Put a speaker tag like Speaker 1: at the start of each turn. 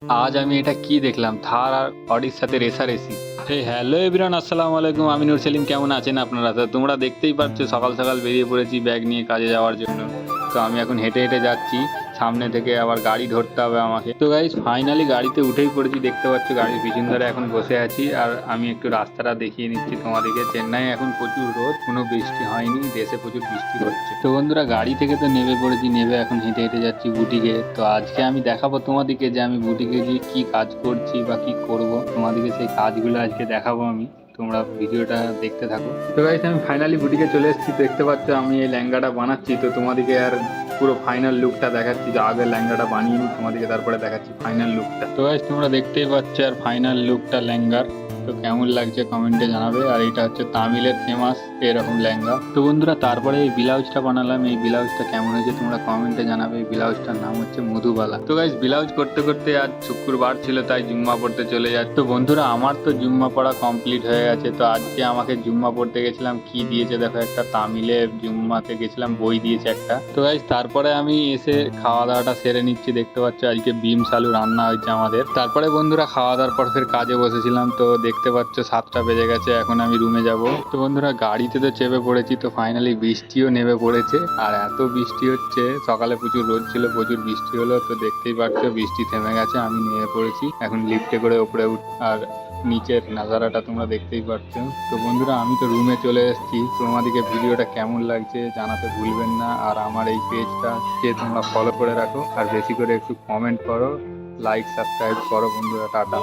Speaker 1: আজ আমি এটা কি দেখলাম, থার আর অডির সাথে রেসারেসি। হ্যালো এভরিওয়ান, আসসালামু আলাইকুম। আমি নূর সেলিম। কেমন আছেন আপনারা? তো তোমরা দেখতেই পাচ্ছ সকাল সকাল বেরিয়ে পড়েছি ব্যাগ নিয়ে কাজে যাওয়ার জন্য। তো আমি এখন হেঁটে হেঁটে যাচ্ছি, সামনে থেকে আবার গাড়ি ধরতে হবে আমাকে। তো গাইস ফাইনালি গাড়িতে উঠেই পড়েছি, দেখতে পাচ্ছ গাড়ির পিছন ধরে এখন বসে আছি। আর আমি একটু রাস্তাটা দেখিয়ে নিচ্ছি তোমাদেরকে। চেন্নাই এখন প্রচুর রোদ, কোনো বৃষ্টি হয়নি, দেশে প্রচুর বৃষ্টি হচ্ছে। তো বন্ধুরা গাড়ি থেকে তো নেমে পড়েছি, নেমে এখন হেঁটে হেঁটে যাচ্ছি বুটিকে। তো আজকে আমি দেখাবো তোমাদেরকে যে আমি বুটিকে গিয়ে কি কাজ করছি বা কি করব, তোমাদেরকে সেই কাজগুলো আজকে দেখাবো আমি। তোমরা ভিডিওটা দেখতে থাকো। তো গাইস আমি ফাইনালি বুটিকে চলে এসেছি। দেখতে পাচ্ছ আমি এই লেহেঙ্গাটা বানাচ্ছি। তো তোমাদেরকে আর পুরো ফাইনাল লুকটা দেখাচ্ছি, যে আগে লেহেঙ্গাটা বানিয়ে নিই তোমাদেরকে, তারপরে দেখাচ্ছি ফাইনাল লুকটা। তো গাইস তোমরা দেখতেই পাচ্ছ আর ফাইনাল লুকটা লেহেঙ্গার। তো কেমন লাগছে কমেন্টে জানাবে। আর এটা হচ্ছে তামিলের ফেমাস এরকম লেহেঙ্গা। তো বন্ধুরা তারপরে এই ব্লাউজটা বানালাম। এই ব্লাউজটা কেমন হয়েছে তোমরা কমেন্টে জানাবে। এই ব্লাউজটার নাম হচ্ছে মধুবালা। তো গাইস ব্লাউজ করতে করতে আজ শুক্রবার ছিল, তাই জুম্মা পড়তে চলে যাচ্ছে। তো বন্ধুরা আমার তো জুম্মা পড়া কমপ্লিট হয়ে গেছে। তো আজকে আমাকে জুম্মা পড়তে গেছিলাম, কি দিয়েছে দেখো, একটা তামিলের জুম্মাতে গেছিলাম, বই দিয়েছে একটা। তো গাইস তারপরে আমি এসে খাওয়া দাওয়াটা সেরে নিচ্ছি। দেখতে পাচ্ছ আজকে বিম আলু রান্না হয়েছে আমাদের। তারপরে বন্ধুরা খাওয়া দাওয়ার পর ফের কাজে বসেছিলাম। তো দেখতে পাচ্ছ 7টা বেজে গেছে, এখন আমি রুমে যাব। তো বন্ধুরা গাড়িতে তো চেপে পড়েছি। তো ফাইনালি বৃষ্টিও নেমে পড়েছে, আর এত বৃষ্টি হচ্ছে। সকালে প্রচুর রোদ ছিল, প্রচুর বৃষ্টি হলো। তো দেখতেই পাচ্ছ বৃষ্টি থেমে গেছে, আমি নেমে পড়েছি। এখন লিফটে করে উপরে আর নিচের নাজারাটা তোমরা দেখতেই পাচ্ছ। তো বন্ধুরা আমি তো রুমে চলে এসেছি। তোমাদেরকে ভিডিওটা কেমন লাগছে জানাতে ভুলবেন না। আর আমার এই পেজটা যে তোমরা ফলো করে রাখো, আর বেশি করে একটু কমেন্ট করো, লাইক সাবস্ক্রাইব করো বন্ধুরা। টাটা।